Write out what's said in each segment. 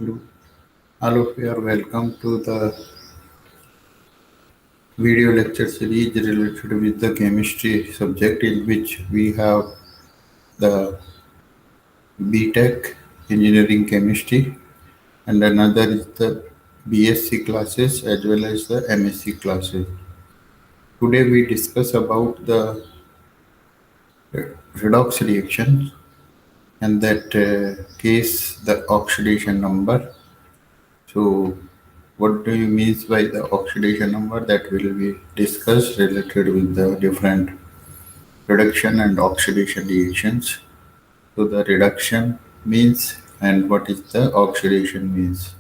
Hello, all of you are welcome to the video lecture series related with the chemistry subject, in which we have the BTech engineering chemistry, and another is the BSc classes as well as the MSc classes. Today we discuss about the redox reaction, and that case the oxidation number. So what do you mean by the oxidation number? That will be discussed related with the different reduction and oxidation reactions. So the reduction means and what is the oxidation means.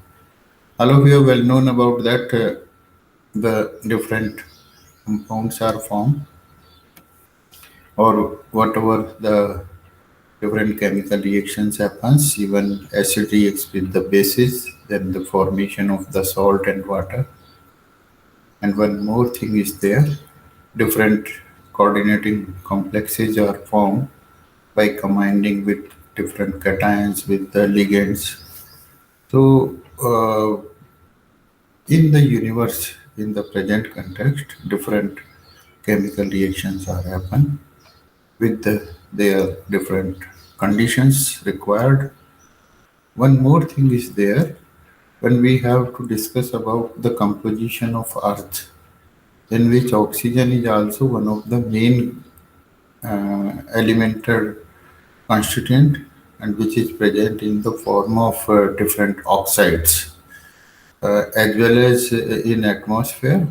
All of you are well known about that the different compounds are formed, or whatever the different chemical reactions happens. Even acid reacts with the bases, then the formation of the salt and water. And one more thing is there, different coordinating complexes are formed by combining with different cations with the ligands. So, in the universe, in the present context, different chemical reactions are happen with their different conditions required. One more thing is there, when we have to discuss about the composition of Earth, in which oxygen is also one of the main elemental constituent, and which is present in the form of different oxides, as well as in atmosphere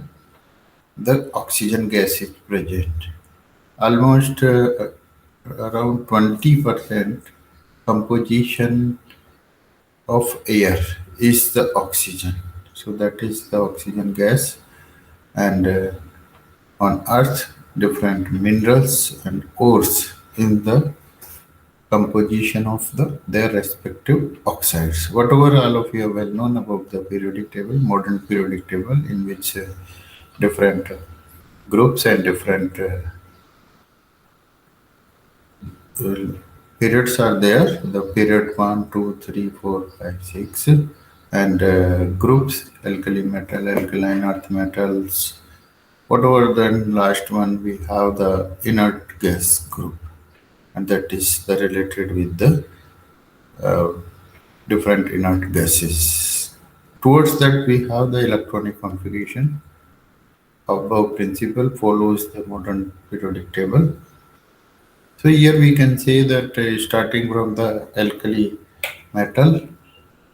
the oxygen gas is present. Almost around 20% composition of air is the oxygen. So that is the oxygen gas. And on earth, different minerals and ores in the composition of their respective oxides. Whatever all of you are well known about the periodic table, modern periodic table, in which different groups and different uh, periods are there. The period 1, 2, 3, 4, 5, 6, and groups, alkali metal, alkaline earth metals. Whatever then last one, we have the inert gas group, and that is the related with the uh, different inert gases. Towards that, we have the electronic configuration. Above principle follows the modern periodic table. So here we can say that starting from the alkali metal,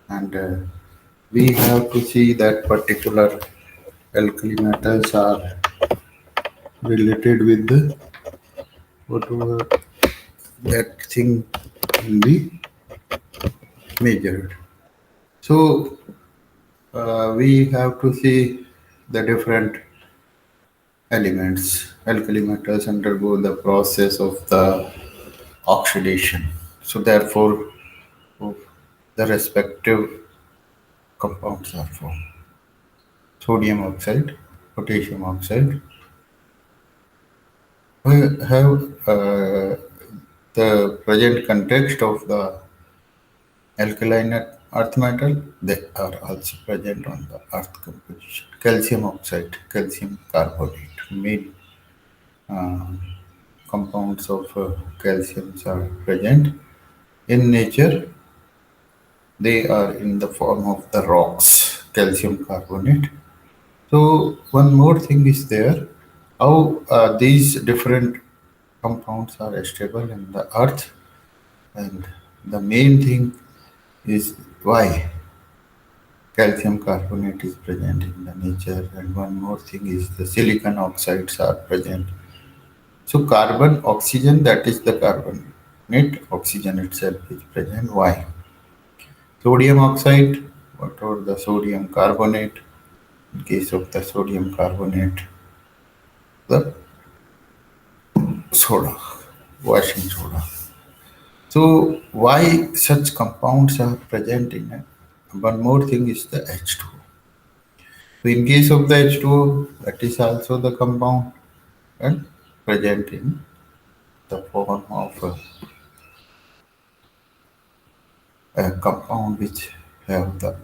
and we have to see that particular alkali metals are related with the whatever that thing can be measured. So we have to see the different elements. Alkali metals undergo the process of the oxidation. So therefore, the respective compounds are formed. Sodium oxide, potassium oxide. We have the present context of the alkaline earth metal. They are also present on the earth composition. Calcium oxide, calcium carbonate, main uh, compounds of calciums are present. In nature, they are in the form of the rocks, calcium carbonate. So one more thing is there, how these different compounds are stable in the earth, and the main thing is why calcium carbonate is present in the nature, and one more thing is the silicon oxides are present. So carbon, oxygen, that is the carbonate, oxygen itself is present. Why? Sodium oxide, whatever the sodium carbonate, in case of the sodium carbonate, the soda, washing soda. So why such compounds are present in it? One more thing is the H2O. So in case of the H2O, that is also the compound and present in the form of a compound which have the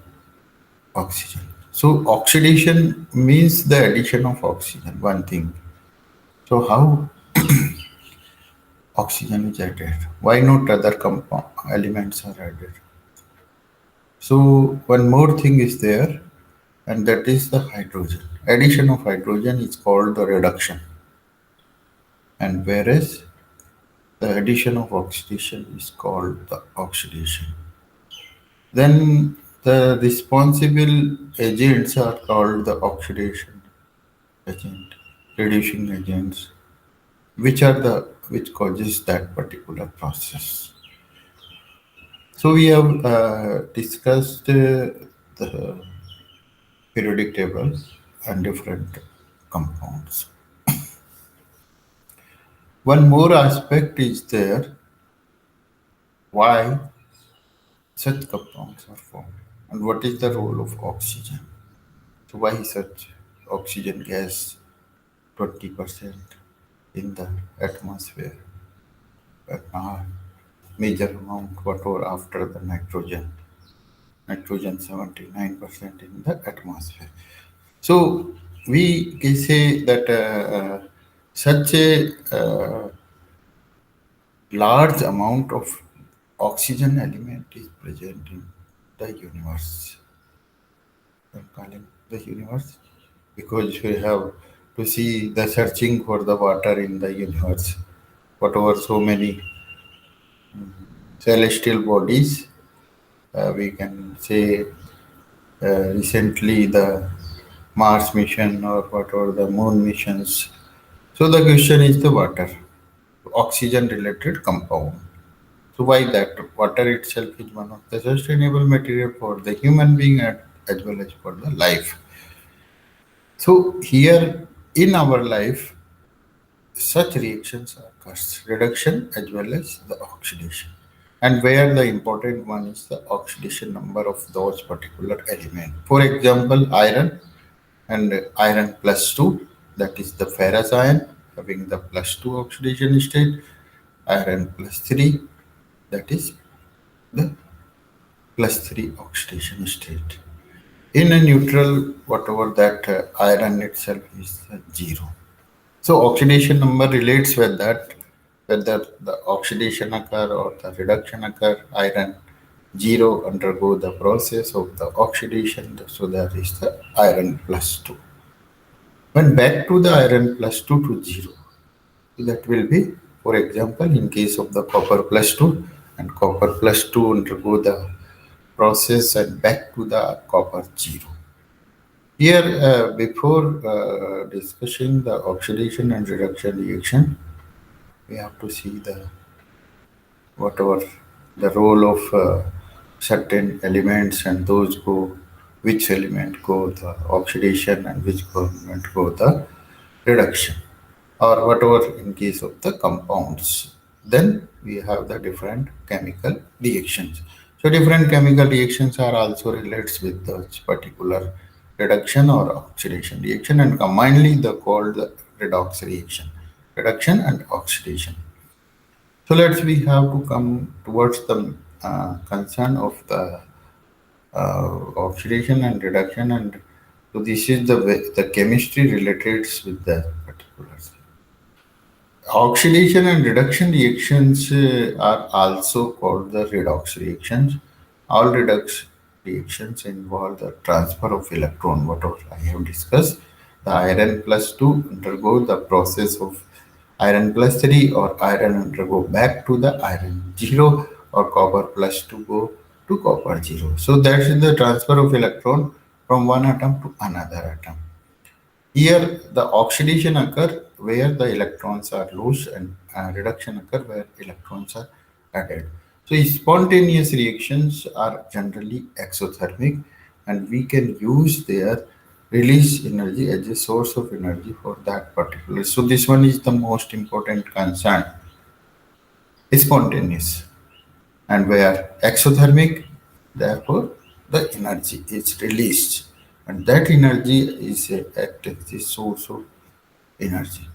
oxygen. So oxidation means the addition of oxygen, one thing. So how oxygen is added? Why not other compound elements are added? So one more thing is there, and that is the hydrogen. Addition of hydrogen is called the reduction, and whereas the addition of oxidation is called the oxidation. Then the responsible agents are called the oxidation agent, reducing agents, which causes that particular process. So we have discussed the periodic tables and different compounds. One more aspect is there why such compounds are formed and what is the role of oxygen. So why such oxygen gas 20% in the atmosphere but not major amount whatever after the nitrogen 79% in the atmosphere. So we can say that such a large amount of oxygen element is present in the universe. I'm calling the universe because we have to see the searching for the water in the universe. Whatever so many celestial bodies, we can say recently the Mars mission or whatever the moon missions. So the question is the water, oxygen related compound. So why that? Water itself is one of the sustainable material for the human being as well as for the life. So here in our life, such reactions occurs, reduction as well as the oxidation. And where the important one is the oxidation number of those particular element. For example, iron and iron plus 2, that is the ferrous ion having the plus 2 oxidation state, iron plus 3, that is the plus 3 oxidation state. In a neutral, whatever that iron itself is 0. So oxidation number relates with that whether the oxidation occur or the reduction occur. Iron 0 undergo the process of the oxidation, so that is the iron plus 2. When back to the iron plus 2 to 0, that will be, for example, in case of the copper plus 2 and copper plus 2 undergo the process and back to the copper 0. Here, before discussing the oxidation and reduction reaction, we have to see the whatever the role of certain elements and those go which element go the oxidation and which element go the reduction or whatever in case of the compounds. Then we have the different chemical reactions. So different chemical reactions are also relates with the particular reduction or oxidation reaction and combinedly they called the redox reaction, reduction and oxidation. So let's we have to come towards the concern of the oxidation and reduction, and so this is the way the chemistry relates with the particulars. Oxidation and reduction reactions are also called the redox reactions. All redox reactions involve the transfer of electron, whatever I have discussed. The iron plus 2 undergo the process of iron plus 3 or iron undergo back to the iron 0 or copper plus 2 go to copper 0. So that is the transfer of electron from one atom to another atom. Here, the oxidation occur where the electrons are loose and reduction occur where electrons are added. So spontaneous reactions are generally exothermic and we can use their release energy as a source of energy for that particular. So this one is the most important concern, spontaneous and where exothermic, therefore the energy is released and that energy is a act as a source of energy.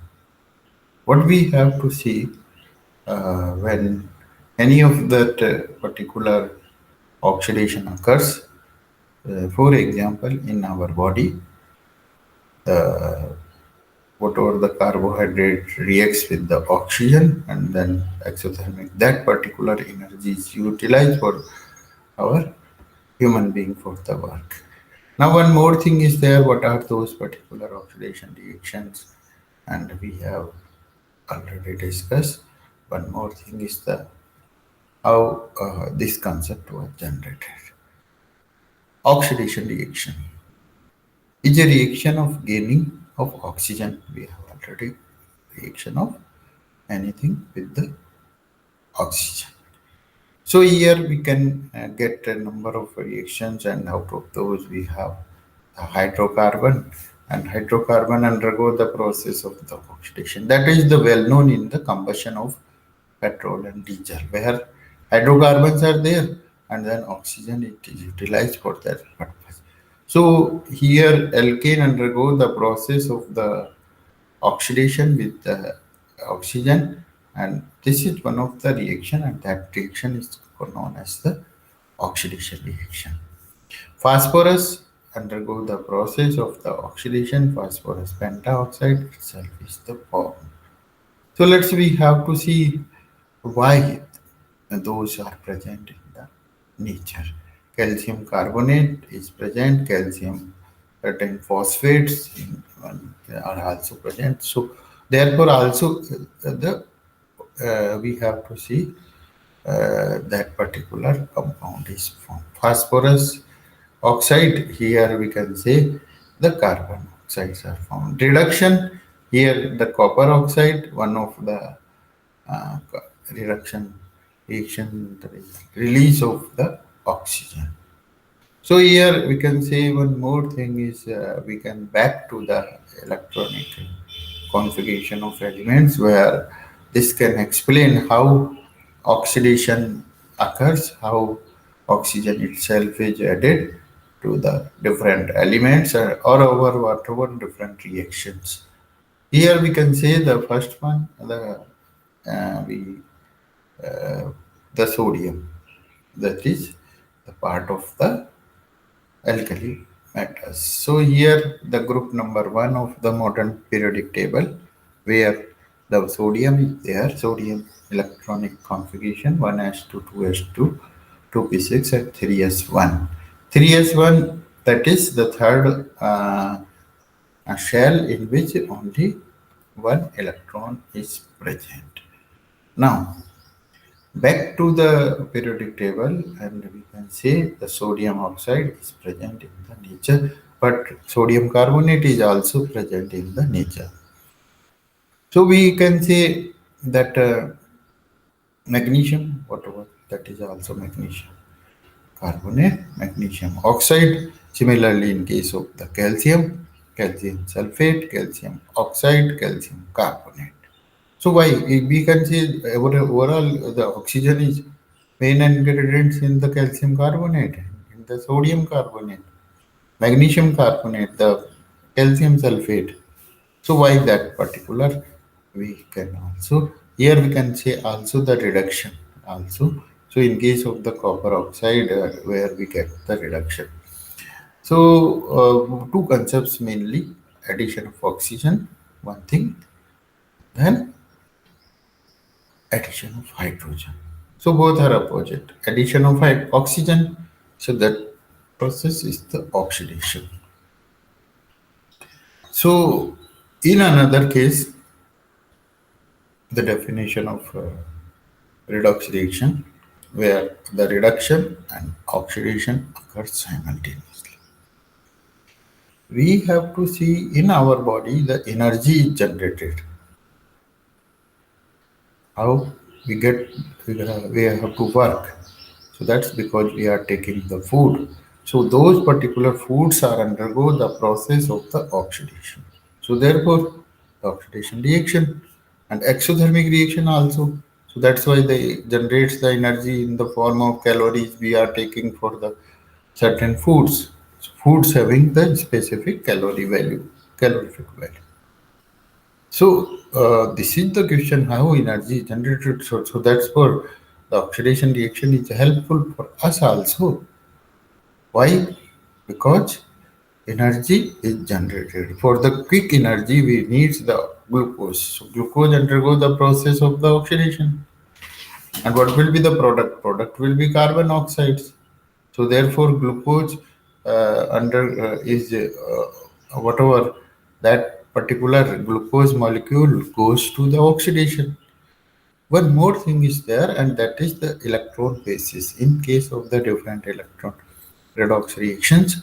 What we have to see when any of that particular oxidation occurs, For example, in our body, the whatever the carbohydrate reacts with the oxygen and then exothermic, that particular energy is utilized for our human being for the work. Now, one more thing is there. What are those particular oxidation reactions? And we have already discussed. One more thing is the how this concept was generated. Oxidation reaction is a reaction of gaining of oxygen. We have already reaction of anything with the oxygen. So here we can get a number of reactions, and out of those we have the hydrocarbon, and hydrocarbon undergo the process of the oxidation. That is the well known in the combustion of petrol and diesel, where hydrocarbons are there, and then oxygen it is utilized for that purpose. So here alkane undergo the process of the oxidation with the oxygen, and this is one of the reaction, and that reaction is known as the oxidation reaction. Phosphorus undergo the process of the oxidation. Phosphorus pentaoxide itself is the form. So let's we have to see why those are present in the nature. Calcium carbonate is present, calcium certain phosphates are also present. So therefore also the we have to see that particular compound is formed. Phosphorus oxide, here we can say the carbon oxides are found. Reduction, here the copper oxide, one of the reduction reaction, the release of the oxygen. So here we can say one more thing is we can back to the electronic configuration of elements, where this can explain how oxidation occurs, how oxygen itself is added to the different elements or over whatever different reactions. Here we can say the first one, we the sodium, that is the part of the alkali matters. So here the group number one of the modern periodic table, where the sodium is there, sodium electronic configuration 1s2, 2s2, 2p6 and 3s1. 3s1, that is the third a shell in which only one electron is present. Now back to the periodic table, and we can say the sodium oxide is present in the nature, but sodium carbonate is also present in the nature. So we can say that magnesium, whatever, that is also magnesium carbonate, magnesium oxide. Similarly, in case of the calcium, calcium sulfate, calcium oxide, calcium carbonate. So why we can say overall the oxygen is main ingredients in the calcium carbonate, in the sodium carbonate, magnesium carbonate, the calcium sulfate. So why that particular? We can also here we can say also the reduction also. So in case of the copper oxide, where we get the reduction. So two concepts mainly: addition of oxygen, one thing, then addition of hydrogen. So both are opposite. Addition of oxygen, so that process is the oxidation. So in another case, the definition of redox reaction, where the reduction and oxidation occur simultaneously. We have to see in our body the energy is generated. How we get we have to work. So that's because we are taking the food. So those particular foods are undergo the process of the oxidation. So therefore, the oxidation reaction and exothermic reaction also. So that's why they generates the energy in the form of calories we are taking for the certain foods. So foods having the specific calorie value, calorific value. So this is the question: how energy is generated. So that's for the oxidation reaction is helpful for us also. Why? because energy is generated. For the quick energy, we need the glucose. So glucose undergoes the process of the oxidation. And what will be the product? Product will be carbon oxides. So therefore, glucose under is whatever that particular glucose molecule goes to the oxidation. One more thing is there, and that is the electron basis. In case of the different electron redox reactions,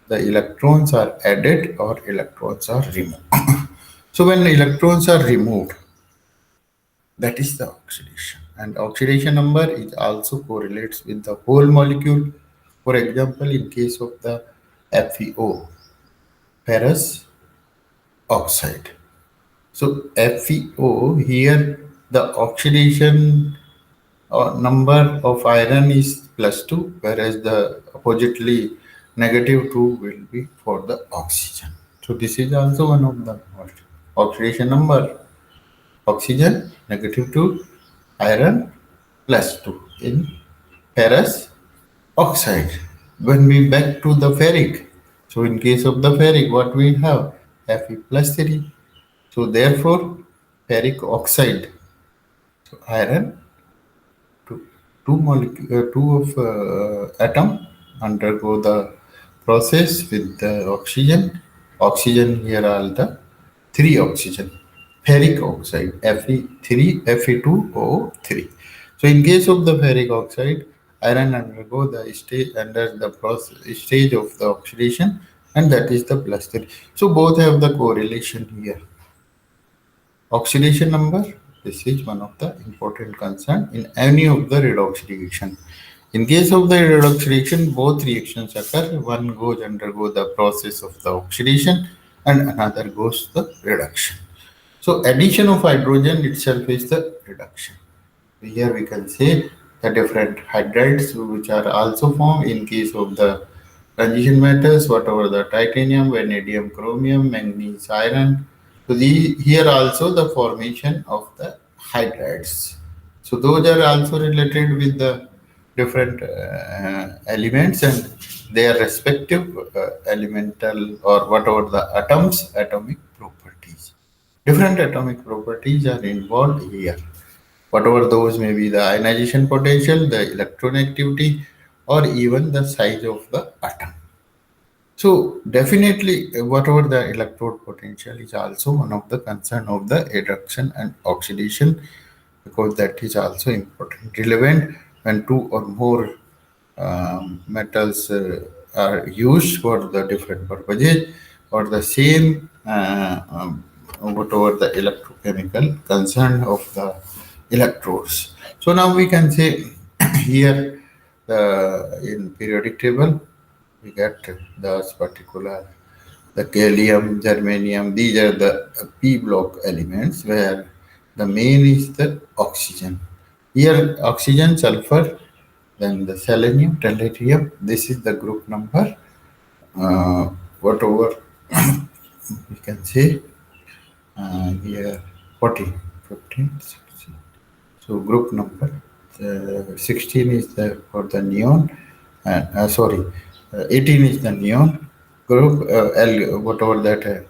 the electrons are added or electrons are removed. So when electrons are removed, that is the oxidation. And oxidation number is also correlates with the whole molecule. For example, in case of the FeO, ferrous oxide. So FeO here, the oxidation number of iron is +2, whereas the oppositely -2 will be for the oxygen. So this is also one of the oxidation number. Oxygen -2, iron +2 in ferrous oxide. When we back to the ferric, so in case of the ferric, what we have? Fe+3. So therefore, ferric oxide, so iron two of atom undergo the process with the oxygen. Oxygen here are the three oxygen. Ferric oxide Fe3 Fe2O3. So in case of the ferric oxide, iron undergo the stage under the process stage of the oxidation, and that is the +3. So both have the correlation here. Oxidation number, this is one of the important concern in any of the redox reaction. In case of the redox reaction, both reactions occur. One goes undergo the process of the oxidation and another goes the reduction. So addition of hydrogen itself is the reduction. Here we can say the different hydrides which are also formed in case of the transition metals, whatever the titanium, vanadium, chromium, manganese, iron. So here also the formation of the hydrides. So those are also related with the different elements and their respective elemental or whatever the atoms, atomic properties. Different atomic properties are involved here. Whatever those may be the ionization potential, the electron activity, or even the size of the atom. So definitely, whatever the electrode potential is also one of the concern of the reduction and oxidation, because that is also important, relevant when two or more metals are used for the different purposes or the same whatever the electrochemical concern of the electrodes. So now we can say here in periodic table we get those particular the gallium, germanium. These are the p block elements where the main is the oxygen. Here oxygen, sulfur, then the selenium, tellurium. This is the group number. Whatever we can say here 40, 15, 16. So group number 16 is the for the neon, and sorry, 18 is the neon group L whatever that,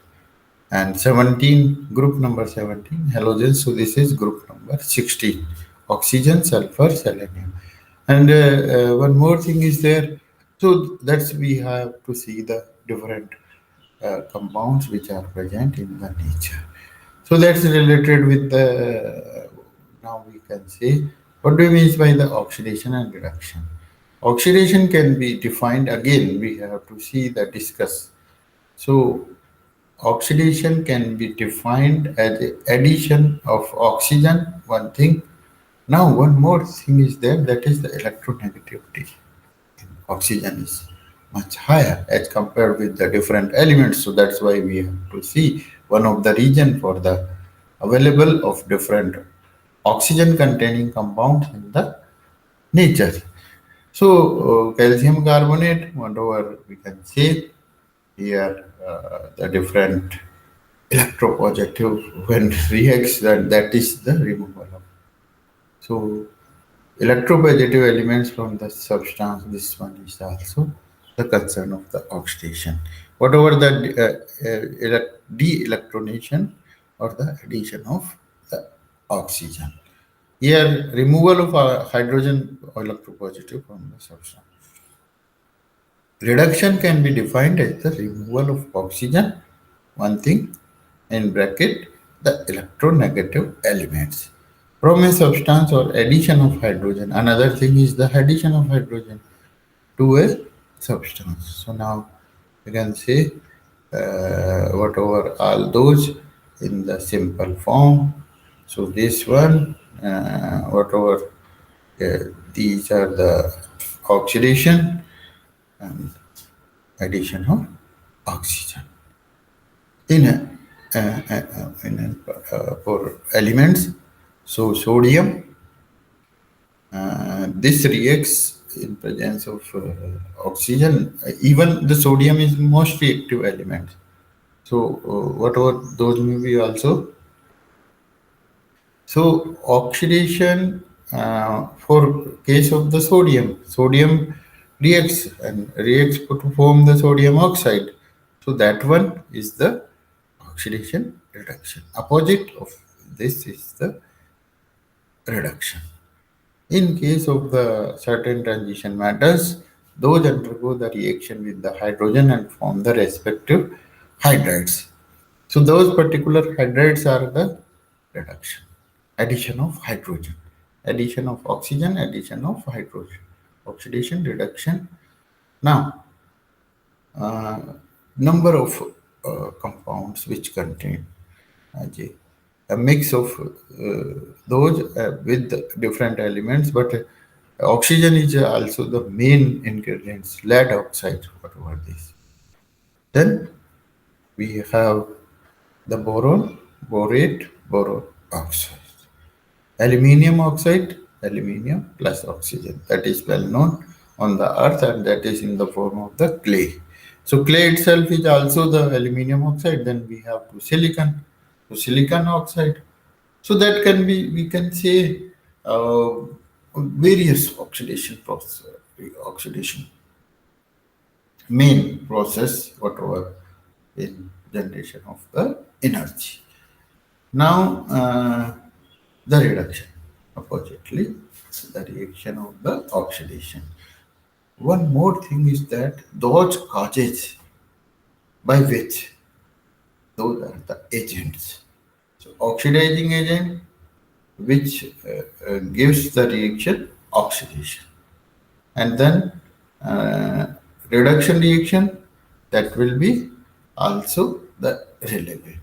and 17 group number 17 halogen. So this is group number 16, oxygen, sulfur, selenium, and one more thing is there. So that's we have to see the different compounds which are present in the nature. So that's related with the, now we can say, what do we mean by the oxidation and reduction? Oxidation can be defined, again, we have to see the discuss. So oxidation can be defined as the addition of oxygen, one thing. Now one more thing is there, that is the electronegativity. Oxygen is much higher as compared with the different elements. So that's why we have to see one of the reason for the available of different oxygen containing compounds in the nature. So calcium carbonate, whatever we can say here, the different electropositive when reacts, that is the removal of. So electropositive elements from the substance, this one is also the concern of the oxidation. Whatever the de-electronation or the addition of the oxygen. Here, removal of hydrogen electropositive from the substance. Reduction can be defined as the removal of oxygen, one thing, in bracket, the electronegative elements from a substance or addition of hydrogen. Another thing is the addition of hydrogen to a substance. So now you can say whatever all those in the simple form. So this one, whatever these are the oxidation and addition of oxygen in for elements. So sodium, this reacts in presence of oxygen. Even the sodium is most reactive element. So whatever those may be also. So oxidation for case of the sodium reacts to form the sodium oxide. So that one is the oxidation reduction. Opposite of this is the reduction. In case of the certain transition metals, those undergo the reaction with the hydrogen and form the respective hydrides. So those particular hydrides are the reduction, addition of hydrogen, addition of oxygen, addition of hydrogen, oxidation, reduction. Now, uh, number of compounds which contain a mix of those with different elements, but oxygen is also the main ingredients, lead oxide, whatever this. Then we have the boron, borate, boron oxide. Aluminium oxide, aluminium plus oxygen. That is well known on the earth and that is in the form of the clay. So clay itself is also the aluminium oxide. Then we have to silicon. So silicon oxide. So that can be, we can say, various oxidation process, oxidation main process, whatever in generation of the energy. Now, the reduction, oppositely, the reaction of the oxidation. One more thing is that those causes by which those are the agents. So, oxidizing agent which gives the reaction oxidation, and then uh, reduction reaction that will be also the relevant.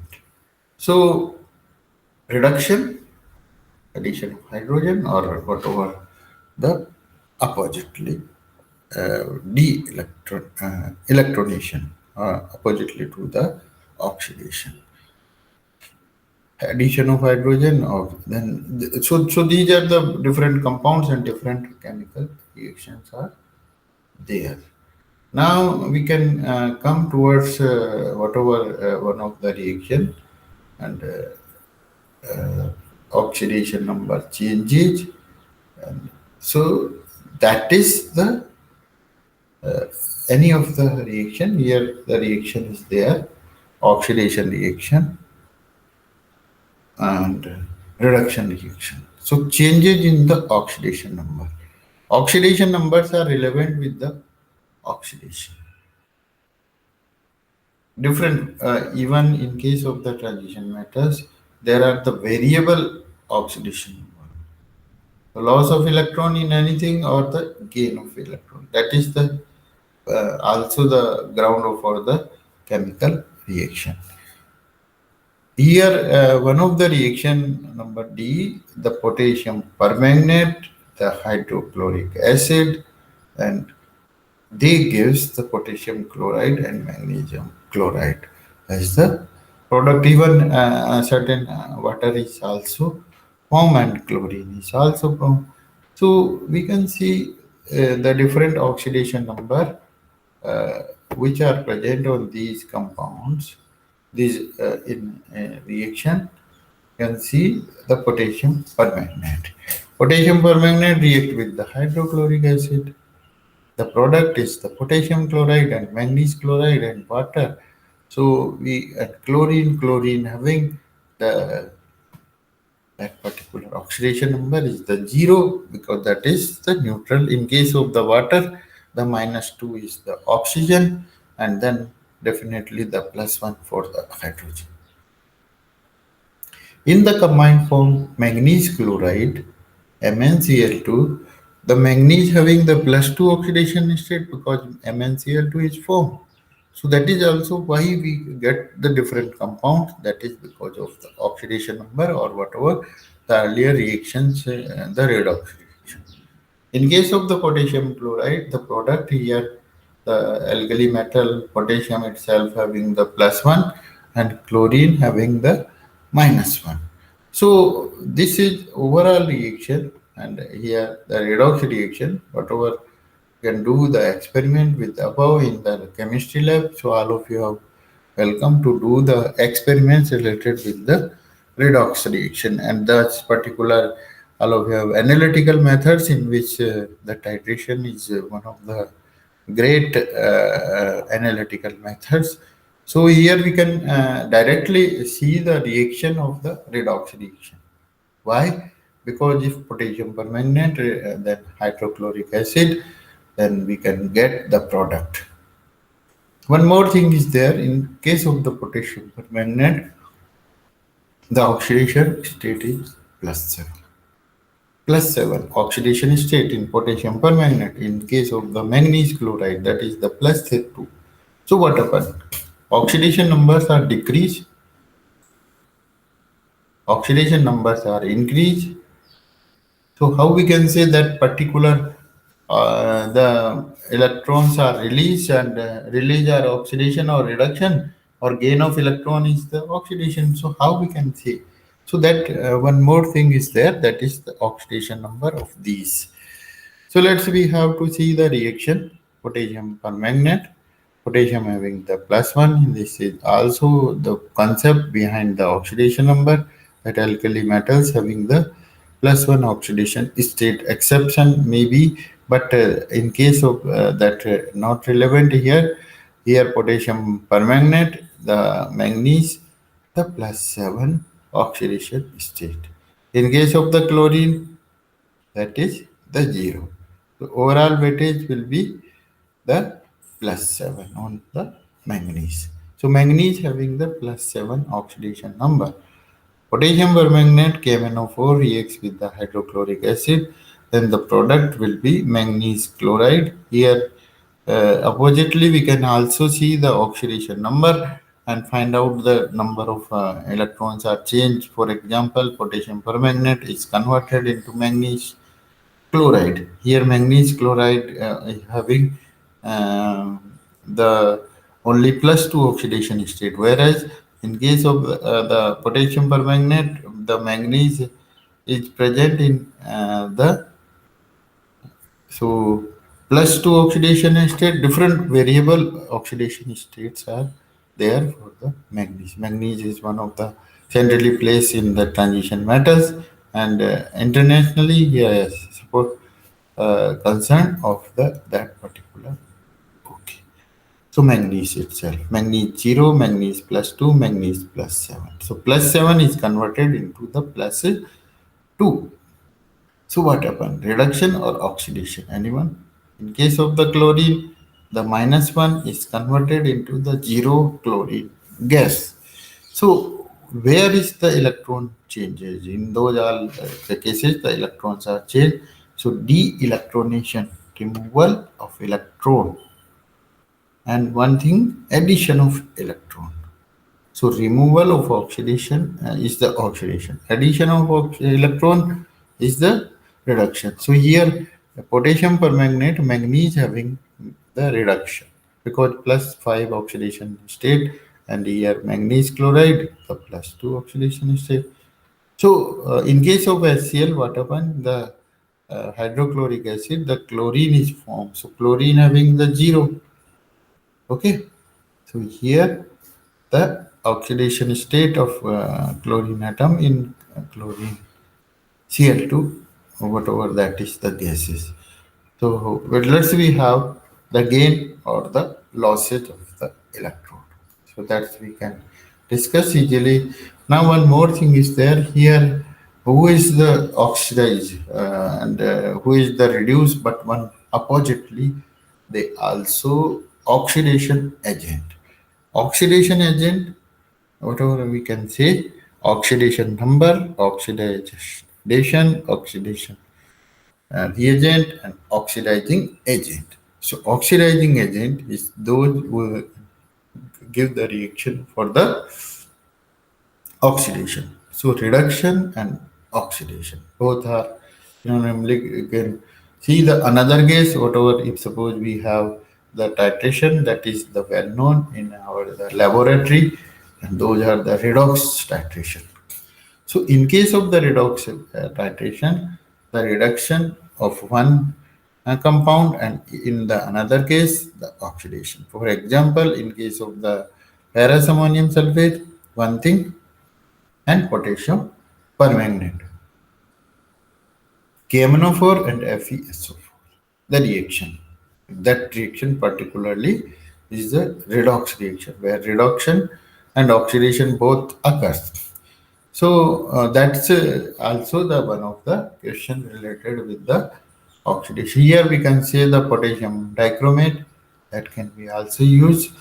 So, reduction, addition of hydrogen or whatever the oppositely electronation oppositely to the oxidation, addition of hydrogen or then so these are the different compounds and different chemical reactions are there. Now we can come towards whatever one of the reaction and oxidation number changes, and so that is the any of the reaction. Here the reaction is there, oxidation reaction and reduction reaction. So changes in the oxidation number. Oxidation numbers are relevant with the oxidation. Different, even in case of the transition metals, there are the variable oxidation number. The loss of electron in anything or the gain of electron. That is the also the ground for the chemical reaction. Here, one of the reaction number D, the potassium permanganate, the hydrochloric acid, and they gives the potassium chloride and magnesium chloride as the product. Even certain water is also formed and chlorine is also formed. So we can see the different oxidation number uh, which are present on these compounds. These in reaction, you can see the potassium permanganate. Potassium permanganate react with the hydrochloric acid The product is the potassium chloride and manganese chloride and water. So we at chlorine having the that particular oxidation number is the zero because that is the neutral. In case of the water, the -2 is the oxygen, and then definitely the +1 for the hydrogen. In the combined form manganese chloride, MnCl2, the manganese having the +2 oxidation state because MnCl2 is formed. So that is also why we get the different compounds. That is because of the oxidation number or whatever the earlier reactions, the redox reaction. In case of the potassium chloride, the product here, the alkali metal, potassium itself having the +1 and chlorine having the -1. So this is overall reaction, and here the redox reaction, whatever can do the experiment with above in the chemistry lab. So all of you are welcome to do the experiments related with the redox reaction, and that's particular all of you have analytical methods in which the titration is one of the great analytical methods. So here we can directly see the reaction of the redox reaction. Why? Because if potassium permanganate, then hydrochloric acid, then we can get the product. One more thing is there in case of the potassium permanganate, the oxidation state is +7. +7 oxidation state in potassium permanganate. In case of the manganese chloride, that is the +2. So what happened? Oxidation numbers are decreased, oxidation numbers are increased. So how we can say that particular the electrons are released and release are oxidation or reduction or gain of electron is the oxidation. So how we can say? So that one more thing is there, that is the oxidation number of these. So let's we have to see the reaction. Potassium permanganate, potassium having the +1. This is also the concept behind the oxidation number, that alkali metals having the +1 oxidation state. Exception maybe, but in case of that not relevant here. Here potassium permanganate, the manganese, the +7 oxidation state. In case of the chlorine, that is the 0. So overall weightage will be the +7 on the manganese. So manganese having the +7 oxidation number. Potassium permanganate KMnO4 reacts with the hydrochloric acid, then the product will be manganese chloride. Here oppositely we can also see the oxidation number and find out the number of electrons are changed. For example, potassium permanganate is converted into manganese chloride. Here manganese chloride is having the only +2 oxidation state, whereas in case of the potassium permanganate, the manganese is present in the so +2 oxidation state. Different variable oxidation states are there for the manganese. Manganese is one of the centrally placed in the transition metals, and internationally he has support concern of the that particular. Okay. So manganese itself, manganese 0, manganese +2, manganese +7. So +7 is converted into the +2. So what happened? Reduction or oxidation? Anyone? In case of the chlorine, the -1 is converted into the 0 chlorine gas. So where is the electron changes? In those all the cases, the electrons are changed. So de-electronation, removal of electron, and one thing, addition of electron. So removal of oxidation is the oxidation. Addition of electron is the reduction. So here potassium permanganate, manganese having the reduction because +5 oxidation state, and here manganese chloride the +2 oxidation state. So in case of HCl, what happened? The hydrochloric acid, the chlorine is formed. So chlorine having the 0. Okay. So here the oxidation state of chlorine atom in chlorine Cl2, whatever that is the gases. So let's we have the gain or the losses of the electrode. So that we can discuss easily. Now one more thing is there here. Who is the oxidized and who is the reduced? But one oppositely, they also oxidation agent. Oxidation agent, whatever we can say, oxidation number, oxidation reagent and oxidizing agent. So oxidizing agent is those who give the reaction for the oxidation. So reduction and oxidation both are synonymly. You can see the another case whatever if suppose we have the titration that is the well known in our the laboratory, and those are the redox titration. So in case of the redox titration, the reduction of one compound, and in the another case, the oxidation. For example, in case of the ferrous ammonium sulfate, one thing, and potassium permanganate, KMnO4 and FeSO4. The reaction. That reaction particularly is the redox reaction, where reduction and oxidation both occurs. So that's also the one of the question related with the oxidation. Here we can say the potassium dichromate that can be also used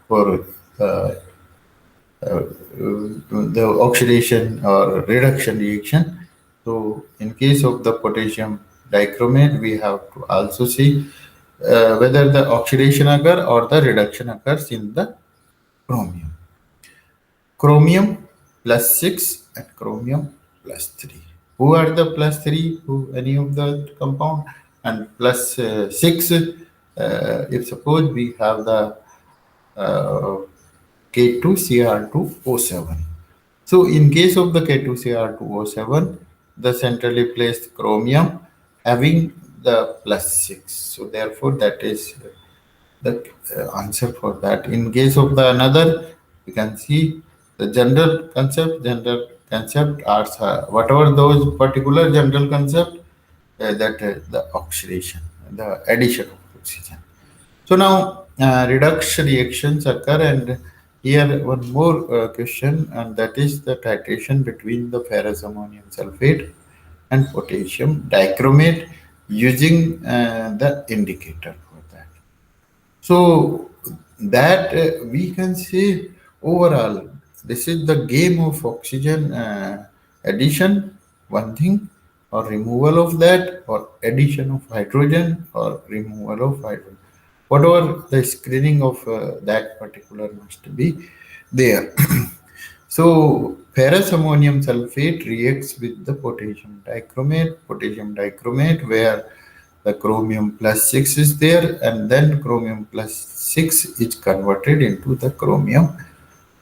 for uh, the oxidation or reduction reaction. So in case of the potassium dichromate, we have to also see whether the oxidation occur or the reduction occurs in the chromium. Chromium plus 6 and chromium plus 3. Who are the plus 3? Who any of the compound? And plus 6, if suppose we have the uh, K2Cr2O7. So in case of the K2Cr2O7, the centrally placed chromium having the plus 6. So therefore that is the answer for that. In case of the another, you can see the general concept are whatever those particular general concept that the oxidation, the addition of oxygen. So now redox reactions occur, and here one more question, and that is the titration between the ferrous ammonium sulfate and potassium dichromate using the indicator for that. So that we can say overall, this is the game of oxygen addition, one thing, or removal of that, or addition of hydrogen, or removal of hydrogen. Whatever the screening of that particular must be there. So ferrous ammonium sulfate reacts with the potassium dichromate, where the chromium plus 6 is there, and then chromium plus 6 is converted into the chromium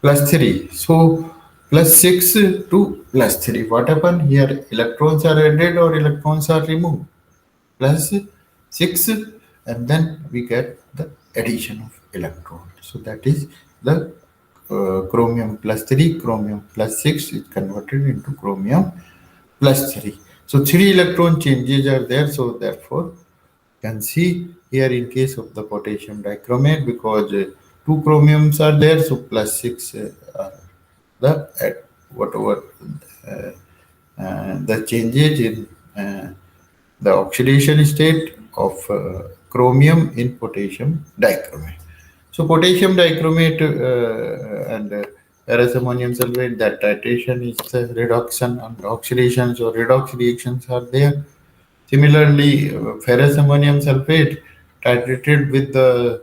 plus 3. So plus 6 to plus 3. What happened here? Electrons are added or electrons are removed? Plus 6, and then we get the addition of electron. So that is the chromium plus 3, chromium plus 6 is converted into chromium plus 3. So 3 electron changes are there. So therefore, you can see here in case of the potassium dichromate, because 2 chromiums are there, so plus 6 are the whatever uh, the changes in the oxidation state of chromium in potassium dichromate. So potassium dichromate and ferrous ammonium sulfate, that titration is the reduction and oxidation. So redox reactions are there. Similarly, ferrous ammonium sulfate titrated with uh,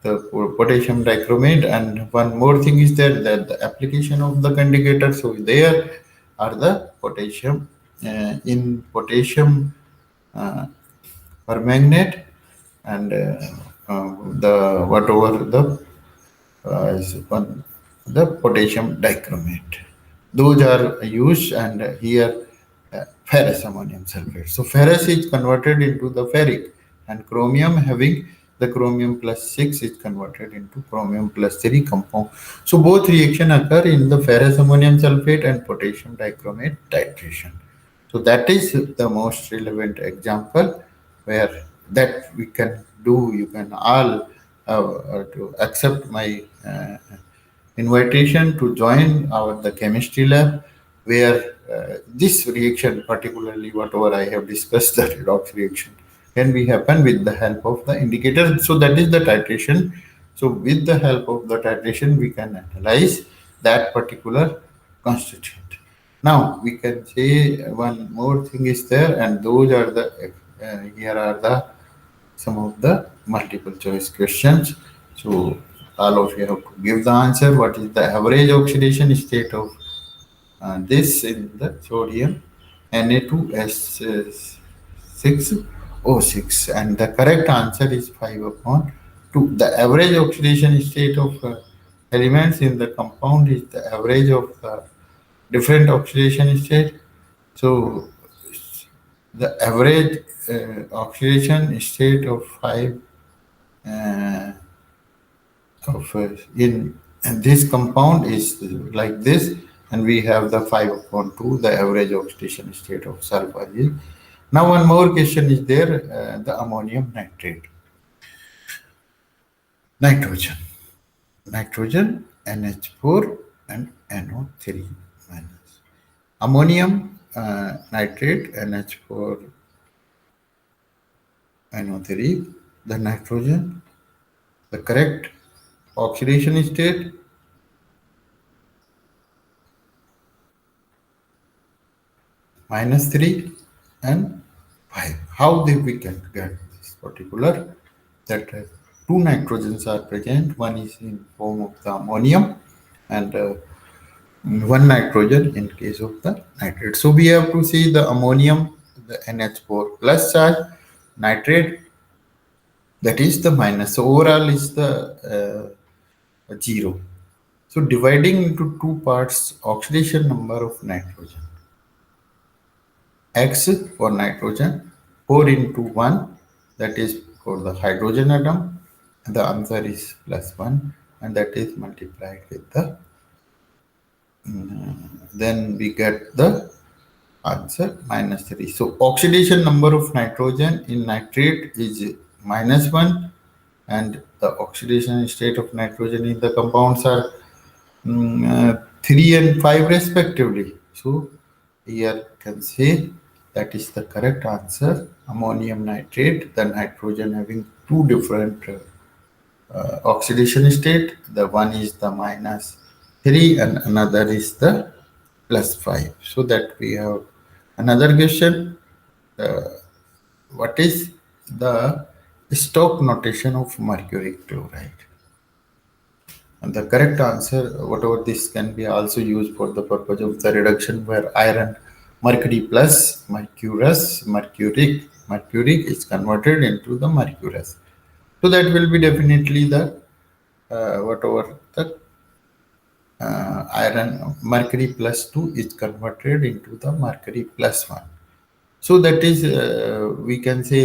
the potassium dichromate, and one more thing is there that the application of the conjugator. So there are the potassium in potassium uh, permanganate, and the whatever the is one the potassium dichromate. Those are used, and here ferrous ammonium sulfate. So ferrous is converted into the ferric, and chromium having the chromium plus 6 is converted into chromium plus 3 compound. So both reaction occur in the ferrous ammonium sulfate and potassium dichromate titration. So that is the most relevant example where that we can do. You can all to accept my invitation to join our the chemistry lab, where this reaction, particularly whatever I have discussed, the redox reaction, can be happen with the help of the indicator. So that is the titration. So with the help of the titration, we can analyze that particular constituent. Now we can say one more thing is there, and those are the here are the some of the multiple choice questions. So all of you have to give the answer. What is the average oxidation state of this in the sodium Na2S6O6? And the correct answer is 5 upon 2. The average oxidation state of elements in the compound is the average of the different oxidation state. So the average oxidation state of 5 uh, of in and this compound is like this, and we have the 5 upon 2, the average oxidation state of sulfur is. Now one more question is there, the ammonium nitrate, nitrogen, NH4 and NO3 minus. Ammonium nitrate, NH4, NO3, the nitrogen, the correct oxidation state -3 and 5. How did we can get this particular? That two nitrogens are present. One is in form of the ammonium, and one nitrogen in case of the nitrate. So we have to see the ammonium, the NH4 plus charge, nitrate, that is the minus. So overall is the 0. So dividing into two parts, oxidation number of nitrogen. X for nitrogen, 4 into 1, that is for the hydrogen atom. The answer is +1, and that is multiplied with the, then we get the answer -3. So oxidation number of nitrogen in nitrate is -1, and the oxidation state of nitrogen in the compounds are 3 and 5 respectively. So here can say that is the correct answer. Ammonium nitrate, the nitrogen having two different oxidation state. The one is the -3 and another is the +5. So that we have another question. What is the Stokes notation of mercury chloride? And the correct answer, whatever this can be also used for the purpose of the reduction, where iron, mercury plus mercuric is converted into the mercurous. So that will be definitely the whatever the iron, mercury +2 is converted into the mercury +1. So that is we can say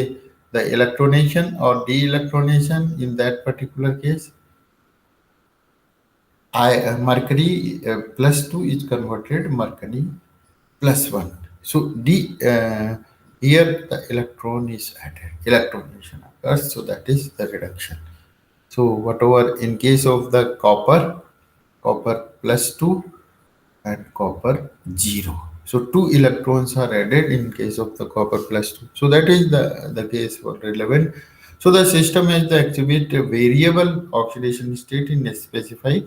the electronation or de-electronation in that particular case. Mercury +2 is converted mercury +1. So here the electron is added, electronation occurs. So that is the reduction. So whatever in case of the copper +2 and copper 0. So two electrons are added in case of the copper +2. So that is the case for relevant. So the system has the exhibit a variable oxidation state in a specified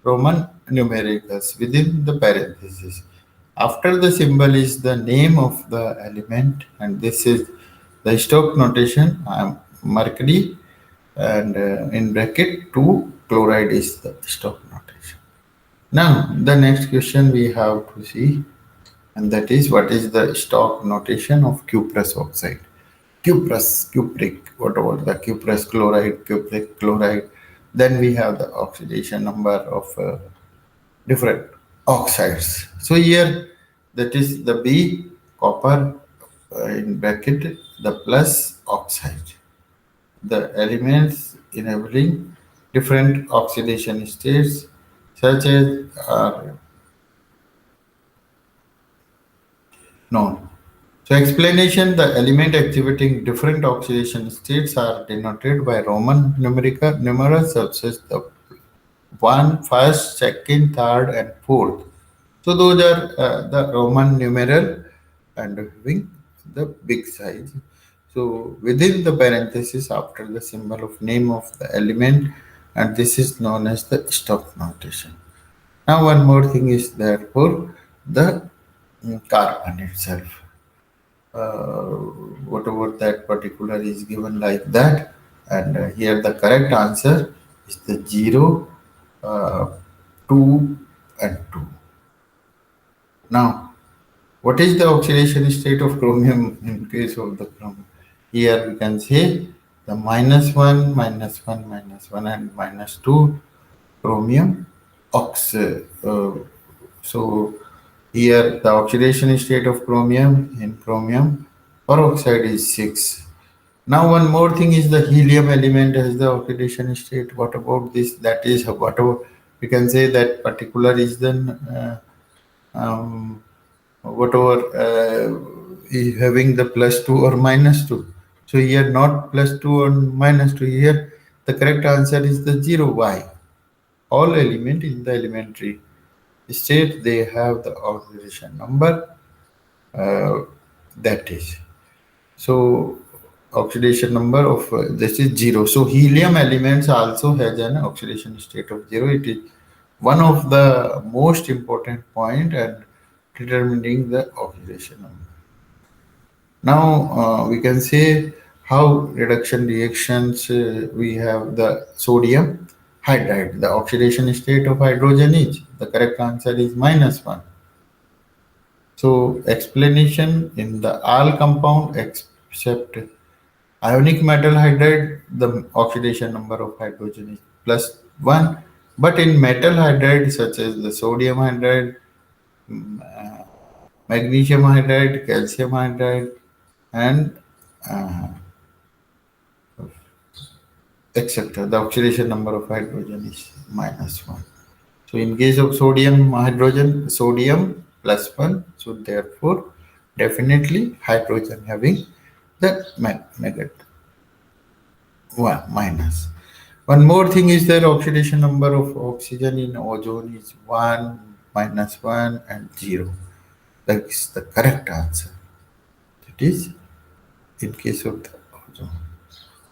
Roman numericals within the parentheses. After the symbol is the name of the element, and this is the Stokes notation. Mercury, and in bracket 2 chloride is the Stokes notation. Now the next question we have to see, and that is what is the Stokes notation of cuprous oxide? Cupric, whatever the cuprous chloride, cupric chloride. Then we have the oxidation number of different oxides. So here that is the B, copper in bracket, the plus oxide. The elements enabling different oxidation states such as are known. So explanation, the element exhibiting different oxidation states are denoted by Roman numerals such as the one, first, second, third, and fourth. So those are the Roman numeral and having the big size. So within the parenthesis after the symbol of name of the element, and this is known as the stop notation. Now one more thing is therefore the carbon itself. Uh, Whatever that particular is given like that, and here the correct answer is the 0, uh, 2 and 2. Now what is the oxidation state of chromium in case of the chromium? Here we can say the minus 1, minus 1, minus 1, and minus 2 chromium ox. So here the oxidation state of chromium in chromium peroxide is 6. Now one more thing is the helium element has the oxidation state. What about this? That is whatever we can say that particular is then whatever is having the plus 2 or minus 2. So here not plus 2 or minus 2, here the correct answer is the 0. Why? All element in the elementary state they have the oxidation number, uh, that is. So oxidation number of this is 0. So helium elements also has an oxidation state of 0. It is one of the most important point and determining the oxidation number. Now we can say how reduction reactions we have the sodium hydride. The oxidation state of hydrogen is the correct answer is minus 1. So explanation in the all compound except ionic metal hydride, the oxidation number of hydrogen is plus 1. But in metal hydride such as the sodium hydride, magnesium hydride, calcium hydride, and uh, etc. The oxidation number of hydrogen is minus 1. So in case of sodium hydrogen, sodium plus 1. So therefore, definitely hydrogen having the negative 1 minus. One more thing is that oxidation number of oxygen in ozone is 1, minus 1, and 0. That is the correct answer. That is in case of the ozone.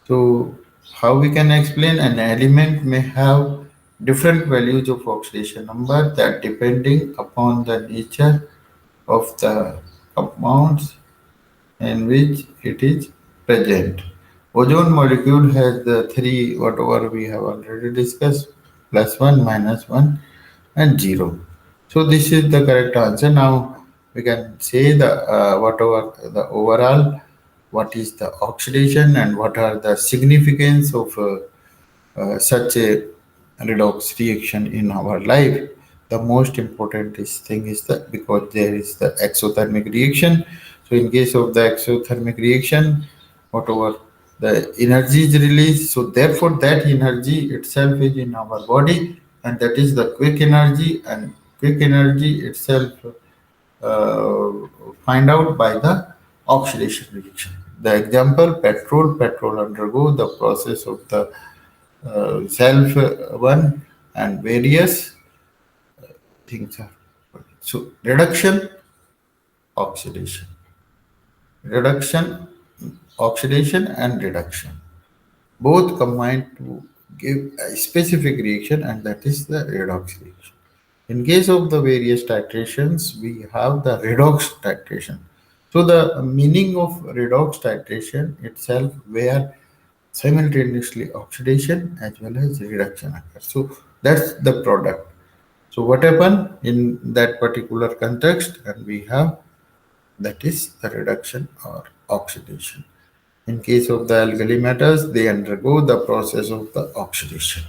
So, how we can explain an element may have different values of oxidation number that depending upon the nature of the compounds in which it is present. Ozone molecule has the three whatever we have already discussed plus 1, minus 1, and 0. So this is the correct answer. Now we can say the whatever the overall what is the oxidation and what are the significance of such a redox reaction in our life. The most important thing is that because there is the exothermic reaction. So in case of the exothermic reaction, whatever the energy is released, so therefore that energy itself is in our body, and that is the quick energy, and quick energy itself uh, find out by the oxidation reaction. The example petrol undergo the process of the self one and various things are. So reduction, oxidation, reduction, oxidation, and reduction both combine to give a specific reaction, and that is the redox reaction. In case of the various titrations, we have the redox titration. So the meaning of redox titration itself, where simultaneously oxidation as well as reduction occurs. So that's the product. So what happened in that particular context, and we have that is the reduction or oxidation. In case of the alkali metals, they undergo the process of the oxidation.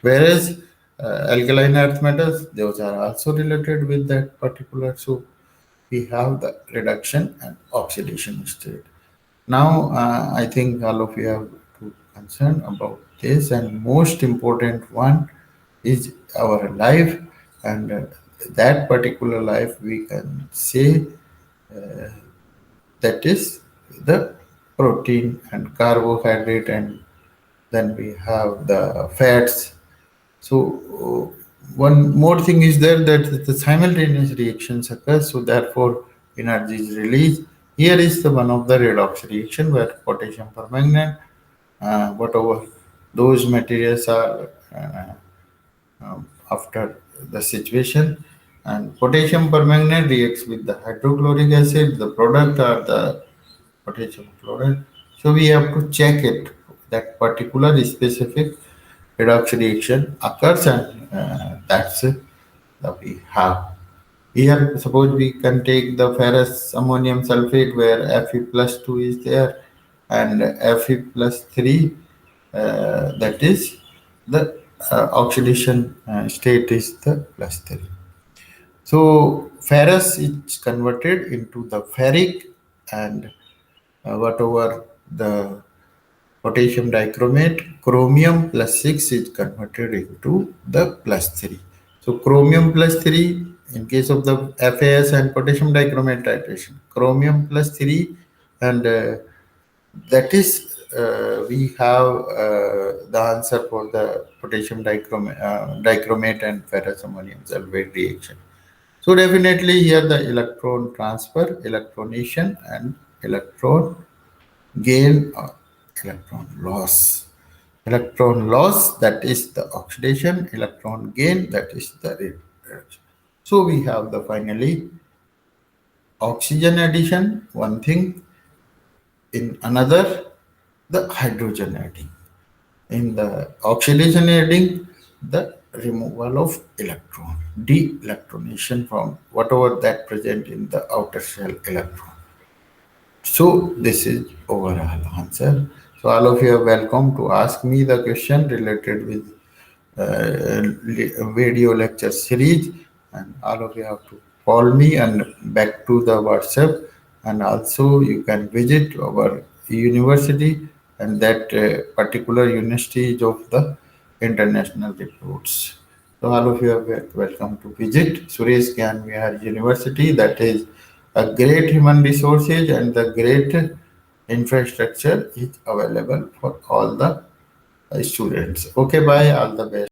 Whereas alkaline earth metals, those are also related with that particular. So we have the reduction and oxidation state. Now, I think all of you have to concern about this, and most important one is our life, and that particular life we can say that is the protein and carbohydrate, and then we have the fats. So one more thing is there, that the simultaneous reactions occur, so therefore energy is released. Here is the one of the redox reaction where potassium permanganate, whatever those materials are after the situation, and potassium permanganate reacts with the hydrochloric acid, the product are the potassium chloride. So we have to check it, that particular specific redox reaction occurs, and that's it that we have. Here, suppose we can take the ferrous ammonium sulfate where Fe plus 2 is there, and Fe plus 3, that is the oxidation state is the plus 3. So ferrous is converted into the ferric, and whatever the potassium dichromate, chromium plus 6 is converted into the plus 3. So chromium plus 3 in case of the FAS and potassium dichromate titration, chromium plus 3, and that is we have the answer for the potassium dichromate and ferrous ammonium sulfate reaction. So definitely here the electron transfer, electronation, and electron gain or electron loss. Electron loss, that is the oxidation, electron gain, that is the reduction. So we have the finally oxygen addition, one thing, in another the hydrogen adding. In the oxidation adding, the removal of electron, de-electronation from whatever that present in the outer shell electron. So this is overall answer. So all of you are welcome to ask me the question related with video lecture series, and all of you have to call me and back to the WhatsApp, and also you can visit our university, and that particular university is of the international reports. So all of you are welcome to visit Suresh Gyan Vihar University. That is a great human resources, and the great infrastructure is available for all the students. Okay, bye. All the best.